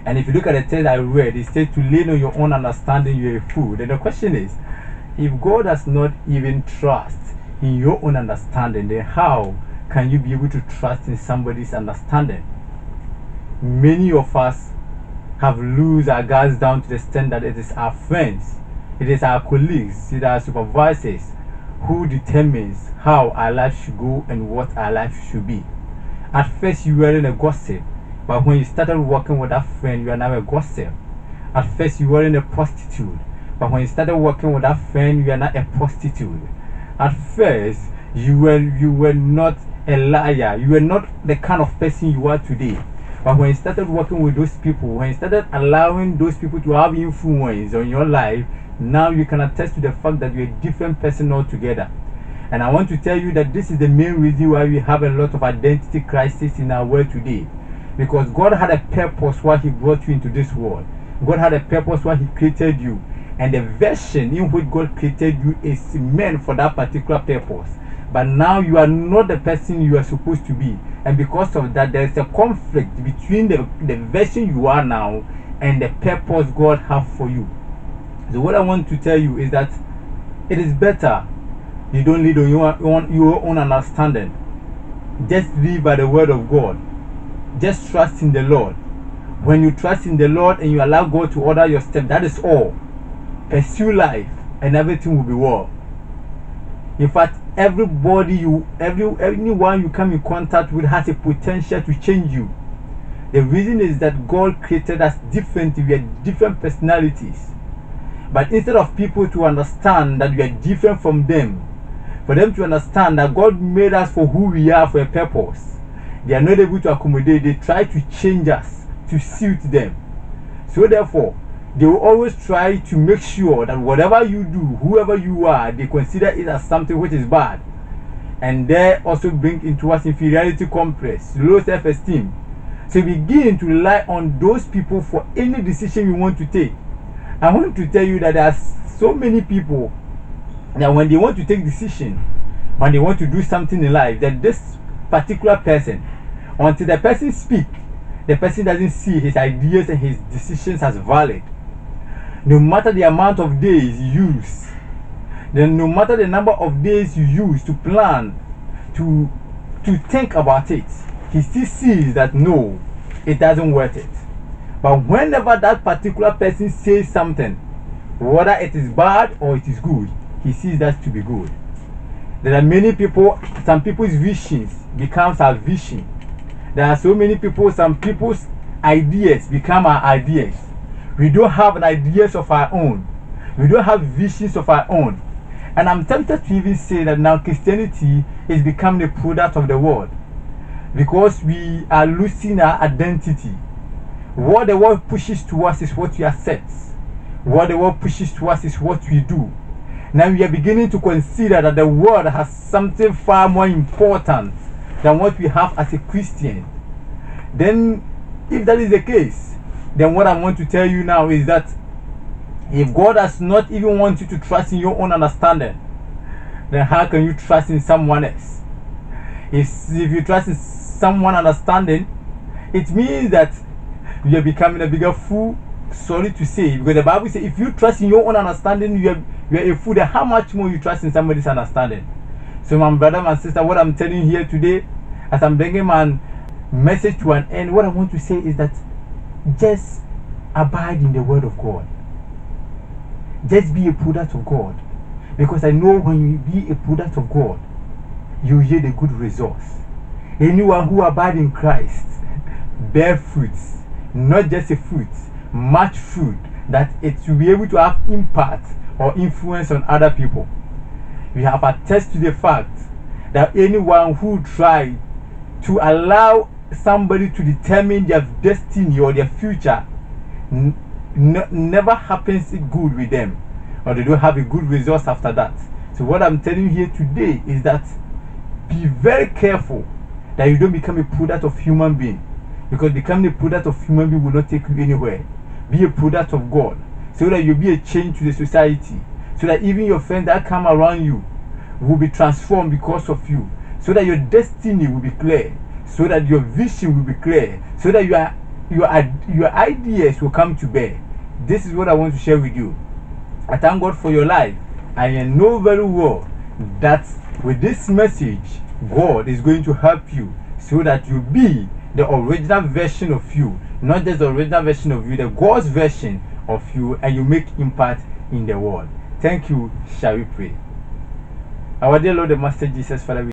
And if you look at the text I read, it says to lean on your own understanding, you're a fool. Then the question is, if God does not even trust in your own understanding, then how can you be able to trust in somebody's understanding? Many of us have lose our guards down to the extent that it is our friends, it is our colleagues, it is our supervisors who determines how our life should go and what our life should be. At first you were in a gossip, but when you started working with that friend, you are now a gossip. At first you were in a prostitute, but when you started working with that friend, you are not a prostitute. At first you were not a liar, you were not the kind of person you are today. But when you started working with those people, when you started allowing those people to have influence on your life, now you can attest to the fact that you're a different person altogether. And I want to tell you that this is the main reason why we have a lot of identity crisis in our world today. Because God had a purpose why He brought you into this world. God had a purpose why He created you. And the version in which God created you is meant for that particular purpose. But now you are not the person you are supposed to be. And because of that, there is a conflict between the version you are now and the purpose God has for you. So what I want to tell you is that it is better you don't lead on your own understanding. Just live by the word of God. Just trust in the Lord. When you trust in the Lord and you allow God to order your steps, that is all. Pursue life and everything will be well. In fact, anyone you come in contact with has a potential to change you. The reason is that God created us differently. We are different personalities. But instead of people to understand that we are different from them, for them to understand that God made us for who we are for a purpose, they are not able to accommodate. They try to change us to suit them. So therefore, they will always try to make sure that whatever you do, whoever you are, they consider it as something which is bad. And they also bring into us inferiority complex, low self-esteem. So begin to rely on those people for any decision you want to take. I want to tell you that there are so many people that when they want to take decision, when they want to do something in life, that this particular person, until the person speaks, the person doesn't see his ideas and his decisions as valid. No matter the amount of days you use, then no matter the number of days you use to plan, to think about it, he still sees that no, it doesn't worth it. But whenever that particular person says something, whether it is bad or it is good, he sees that to be good. There are many people, some people's visions becomes our vision. There are so many people, some people's ideas become our ideas. We don't have an ideas of our own. We don't have visions of our own. And I'm tempted to even say that now Christianity is becoming a product of the world, because we are losing our identity. What the world pushes to us is what we accept. What the world pushes to us is what we do. Now we are beginning to consider that the world has something far more important than what we have as a Christian. Then, if that is the case, then what I want to tell you now is that if God does not even want you to trust in your own understanding, then how can you trust in someone else? If you trust in someone understanding, it means that you are becoming a bigger fool. Sorry to say, because the Bible says if you trust in your own understanding, you are a fool. Then how much more you trust in somebody's understanding? So my brother, my sister, what I'm telling you here today, as I'm bringing my message to an end, what I want to say is that just abide in the word of God. Just be a product of God. Because I know when you be a product of God, you yield a good results. Anyone who abides in Christ bear fruits, not just a fruit, much fruit, that it will be able to have impact or influence on other people. We have attested to the fact that anyone who tries to allow somebody to determine their destiny or their future never happens good with them, or they don't have a good results after that. So what I'm telling you here today is that be very careful that you don't become a product of human being, because becoming a product of human being will not take you anywhere. Be a product of God, so that you'll be a change to the society, so that even your friends that come around you will be transformed because of you, so that your destiny will be clear, so that your vision will be clear, so that your ideas will come to bear. This is what I want to share with you. I thank God for your life. I know very well that with this message, God is going to help you so that you be the original version of you, not just the original version of you, the God's version of you, and you make impact in the world. Thank you. Shall we pray? Our dear Lord, the Master Jesus, Father,